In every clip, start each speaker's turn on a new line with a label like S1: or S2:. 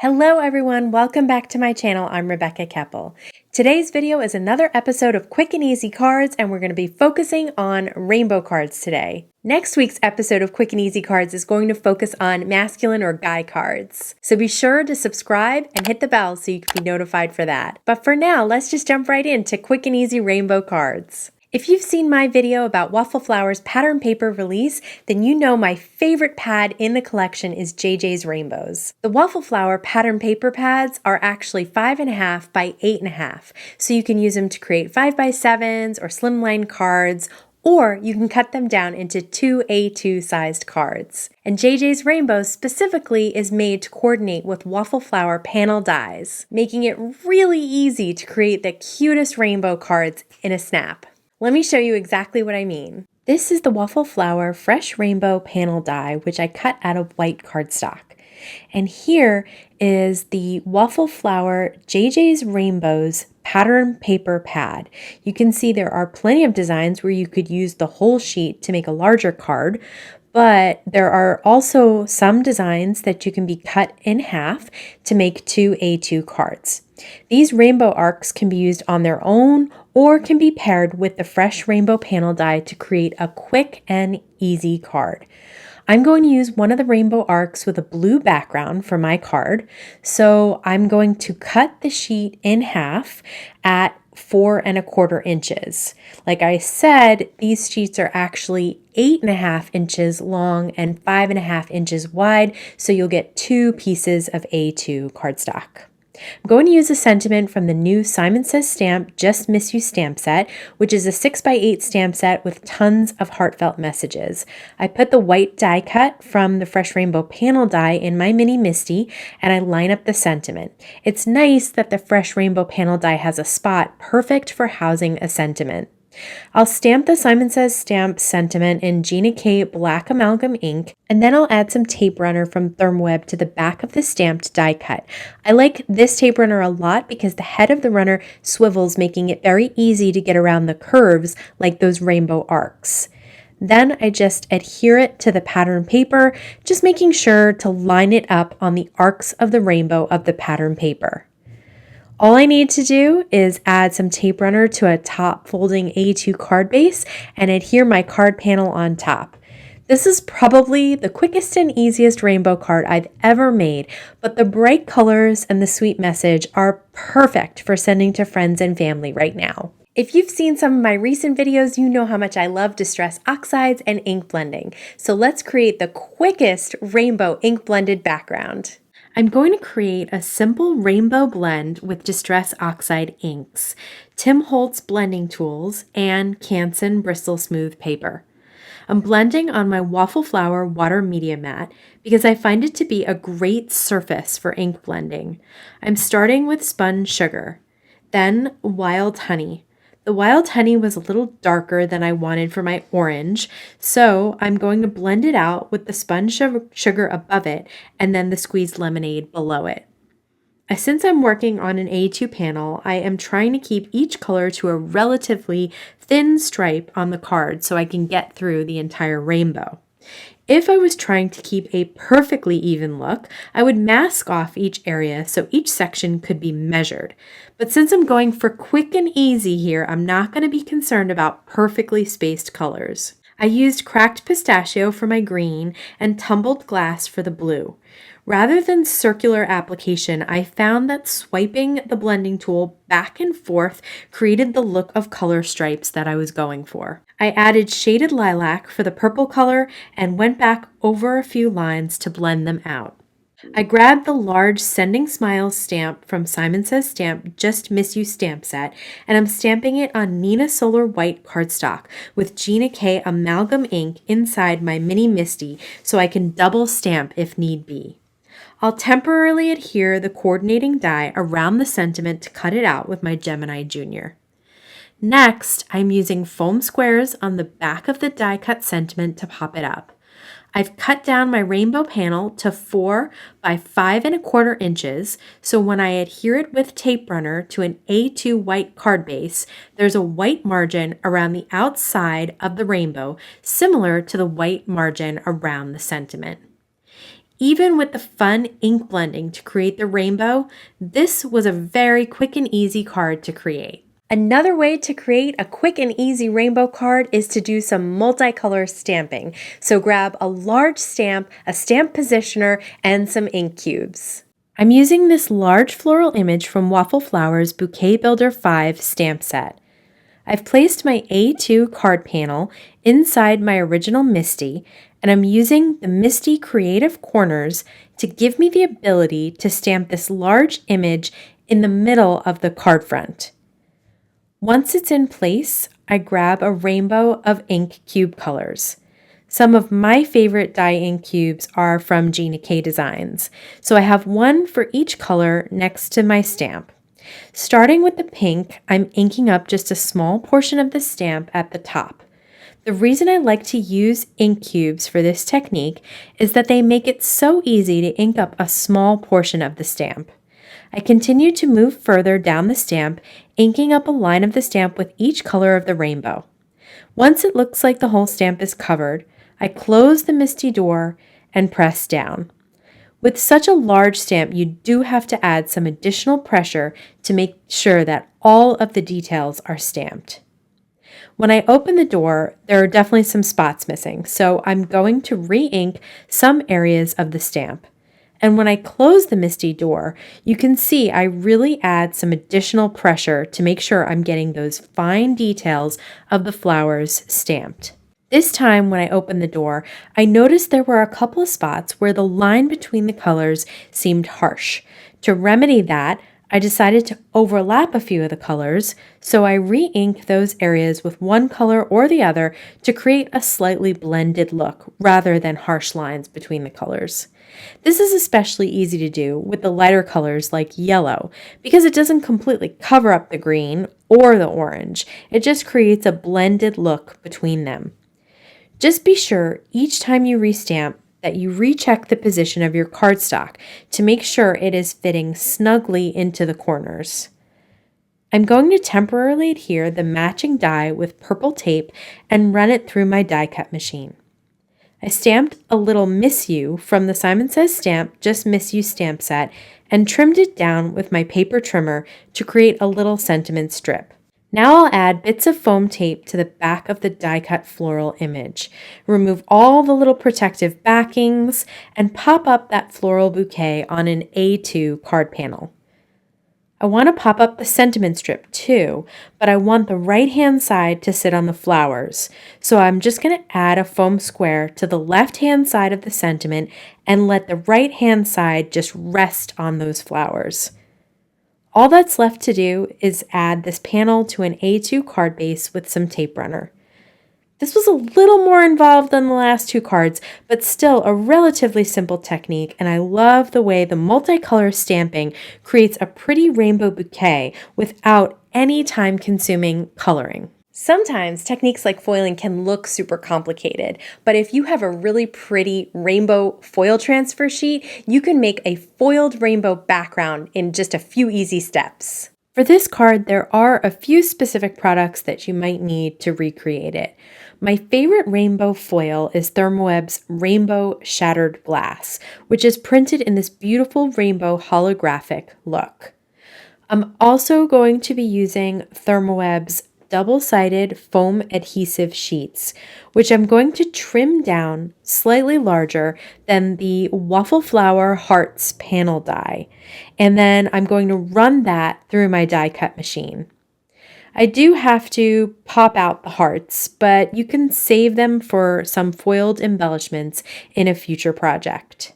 S1: Hello everyone, welcome back to my channel. I'm Rebecca Keppel. Today's video is another episode of Quick and Easy Cards, and we're going to be focusing on rainbow cards today. Next week's episode of Quick and Easy Cards is going to focus on masculine or guy cards. So be sure to subscribe and hit the bell so you can be notified for that. But for now, let's just jump right into Quick and Easy rainbow cards. If you've seen my video about Waffle Flower's pattern paper release, then you know my favorite pad in the collection is JJ's Rainbows. The Waffle Flower pattern paper pads are actually 5.5 by 8.5, so you can use them to create 5x7s or slimline cards, or you can cut them down into 2A2 sized cards. And JJ's Rainbows specifically is made to coordinate with Waffle Flower panel dies, making it really easy to create the cutest rainbow cards in a snap. Let me show you exactly what I mean. This is the Waffle Flower Fresh Rainbow Panel Die, which I cut out of white cardstock. And here is the Waffle Flower JJ's Rainbows pattern paper pad. You can see there are plenty of designs where you could use the whole sheet to make a larger card, but there are also some designs that you can be cut in half to make 2A2 cards. These rainbow arcs can be used on their own or can be paired with the fresh rainbow panel die to create a quick and easy card. I'm going to use one of the rainbow arcs with a blue background for my card, so I'm going to cut the sheet in half at 4¼ inches. Like I said, these sheets are actually 8.5 inches long and 5.5 inches wide, so you'll get 2 pieces of A2 cardstock. I'm going to use a sentiment from the new Simon Says Stamp Just Miss You stamp set, which is a 6x8 stamp set with tons of heartfelt messages. I put the white die cut from the Fresh Rainbow panel die in my mini Misty, and I line up the sentiment. It's nice that the Fresh Rainbow panel die has a spot perfect for housing a sentiment. I'll stamp the Simon Says Stamp sentiment in Gina K black amalgam ink, and then I'll add some tape runner from Thermweb to the back of the stamped die cut. I like this tape runner a lot because the head of the runner swivels, making it very easy to get around the curves like those rainbow arcs. Then I just adhere it to the pattern paper, just making sure to line it up on the arcs of the rainbow of the pattern paper. All I need to do is add some tape runner to a top folding A2 card base and adhere my card panel on top. This is probably the quickest and easiest rainbow card I've ever made, but the bright colors and the sweet message are perfect for sending to friends and family right now. If you've seen some of my recent videos, you know how much I love distress oxides and ink blending. So let's create the quickest rainbow ink blended background. I'm going to create a simple rainbow blend with Distress Oxide inks, Tim Holtz blending tools, and Canson Bristol Smooth paper. I'm blending on my Waffle Flower water media mat because I find it to be a great surface for ink blending. I'm starting with spun sugar, then wild honey. The wild honey was a little darker than I wanted for my orange, so I'm going to blend it out with the spun sugar above it and then the squeezed lemonade below it. Since I'm working on an A2 panel, I am trying to keep each color to a relatively thin stripe on the card so I can get through the entire rainbow. If I was trying to keep a perfectly even look, I would mask off each area so each section could be measured. But since I'm going for quick and easy here, I'm not going to be concerned about perfectly spaced colors. I used cracked pistachio for my green and tumbled glass for the blue. Rather than circular application, I found that swiping the blending tool back and forth created the look of color stripes that I was going for. I added shaded lilac for the purple color and went back over a few lines to blend them out. I grabbed the large Sending Smiles stamp from Simon Says Stamp Just Miss You stamp set, and I'm stamping it on Nina Solar white cardstock with Gina K amalgam ink inside my mini Misty so I can double stamp if need be. I'll temporarily adhere the coordinating die around the sentiment to cut it out with my Gemini Junior. Next, I'm using foam squares on the back of the die cut sentiment to pop it up. I've cut down my rainbow panel to 4 by 5¼ inches, so when I adhere it with tape runner to an A2 white card base, there's a white margin around the outside of the rainbow, similar to the white margin around the sentiment. Even with the fun ink blending to create the rainbow, this was a very quick and easy card to create. Another way to create a quick and easy rainbow card is to do some multicolor stamping. So grab a large stamp, a stamp positioner, and some ink cubes. I'm using this large floral image from Waffle Flowers Bouquet Builder 5 stamp set. I've placed my A2 card panel inside my original Misty, and I'm using the Misty Creative Corners to give me the ability to stamp this large image in the middle of the card front. Once it's in place, I grab a rainbow of ink cube colors. Some of my favorite dye ink cubes are from Gina K Designs, so I have one for each color next to my stamp. Starting with the pink, I'm inking up just a small portion of the stamp at the top. The reason I like to use ink cubes for this technique is that they make it so easy to ink up a small portion of the stamp. I continue to move further down the stamp, inking up a line of the stamp with each color of the rainbow. Once it looks like the whole stamp is covered, I close the Misty door and press down. With such a large stamp, you do have to add some additional pressure to make sure that all of the details are stamped. When I open the door, there are definitely some spots missing, so I'm going to re-ink some areas of the stamp. And when I close the Misty door, you can see I really add some additional pressure to make sure I'm getting those fine details of the flowers stamped. This time when I opened the door, I noticed there were a couple of spots where the line between the colors seemed harsh. To remedy that, I decided to overlap a few of the colors, so I re-ink those areas with one color or the other to create a slightly blended look rather than harsh lines between the colors. This is especially easy to do with the lighter colors like yellow because it doesn't completely cover up the green or the orange. It just creates a blended look between them. Just be sure each time you restamp that you recheck the position of your cardstock to make sure it is fitting snugly into the corners. I'm going to temporarily adhere the matching die with purple tape and run it through my die cut machine. I stamped a little Miss You from the Simon Says Stamp Just Miss You stamp set and trimmed it down with my paper trimmer to create a little sentiment strip. Now I'll add bits of foam tape to the back of the die-cut floral image, remove all the little protective backings, and pop up that floral bouquet on an A2 card panel. I want to pop up the sentiment strip too, but I want the right-hand side to sit on the flowers, so I'm just going to add a foam square to the left-hand side of the sentiment and let the right-hand side just rest on those flowers. All that's left to do is add this panel to an A2 card base with some tape runner. This was a little more involved than the last two cards, but still a relatively simple technique, and I love the way the multicolor stamping creates a pretty rainbow bouquet without any time-consuming coloring. Sometimes techniques like foiling can look super complicated, but if you have a really pretty rainbow foil transfer sheet, you can make a foiled rainbow background in just a few easy steps. For this card, there are a few specific products that you might need to recreate it. My favorite rainbow foil is Thermoweb's Rainbow Shattered Glass, which is printed in this beautiful rainbow holographic look. I'm also going to be using Thermoweb's double-sided foam adhesive sheets, which I'm going to trim down slightly larger than the Waffle Flower Hearts panel die, and then I'm going to run that through my die cut machine. I do have to pop out the hearts, but you can save them for some foiled embellishments in a future project.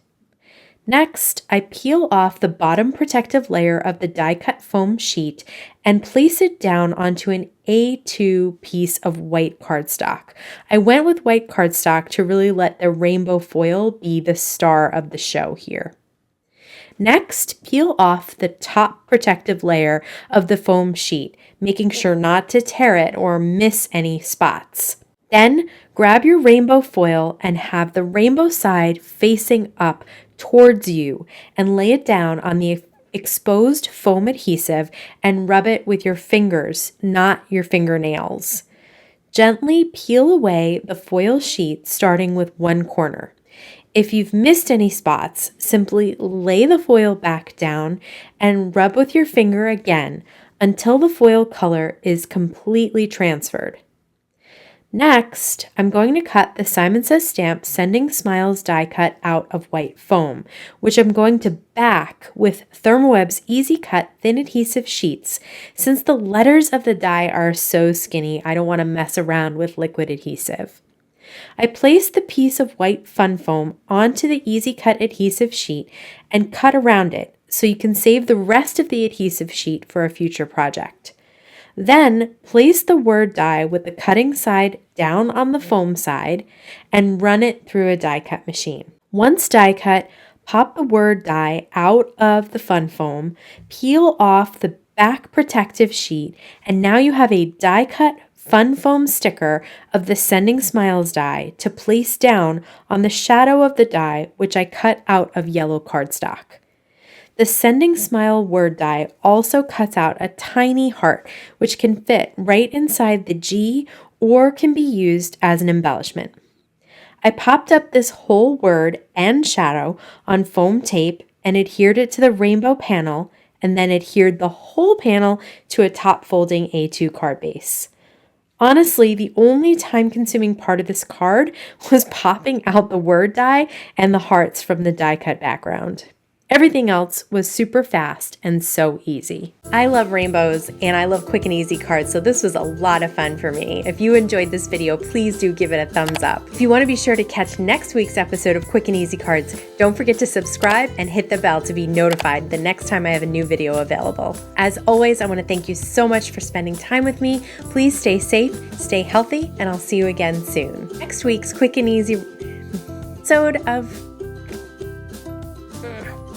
S1: Next, I peel off the bottom protective layer of the die-cut foam sheet and place it down onto an A2 piece of white cardstock. I went with white cardstock to really let the rainbow foil be the star of the show here. Next, peel off the top protective layer of the foam sheet, making sure not to tear it or miss any spots. Then, grab your rainbow foil and have the rainbow side facing up towards you and lay it down on the exposed foam adhesive and rub it with your fingers, not your fingernails. Gently peel away the foil sheet starting with one corner. If you've missed any spots, simply lay the foil back down and rub with your finger again until the foil color is completely transferred. Next, I'm going to cut the Simon Says Stamp Sending Smiles die cut out of white foam, which I'm going to back with Thermoweb's Easy Cut Thin Adhesive Sheets. Since the letters of the die are so skinny, I don't want to mess around with liquid adhesive. I placed the piece of white fun foam onto the Easy Cut adhesive sheet and cut around it so you can save the rest of the adhesive sheet for a future project. Then place the word die with the cutting side down on the foam side and run it through a die cut machine. Once die cut, pop the word die out of the fun foam, peel off the back protective sheet, and now you have a die cut fun foam sticker of the Sending Smiles die to place down on the shadow of the die, which I cut out of yellow cardstock. The Sending Smile word die also cuts out a tiny heart, which can fit right inside the G or can be used as an embellishment. I popped up this whole word and shadow on foam tape and adhered it to the rainbow panel, and then adhered the whole panel to a top folding A2 card base. Honestly, the only time-consuming part of this card was popping out the word die and the hearts from the die cut background. Everything else was super fast and so easy. I love rainbows and I love quick and easy cards, so this was a lot of fun for me. If you enjoyed this video, please do give it a thumbs up. If you want to be sure to catch next week's episode of Quick and Easy Cards, don't forget to subscribe and hit the bell to be notified the next time I have a new video available. As always, I want to thank you so much for spending time with me. Please stay safe, stay healthy, and I'll see you again soon. Next week's Quick and Easy episode of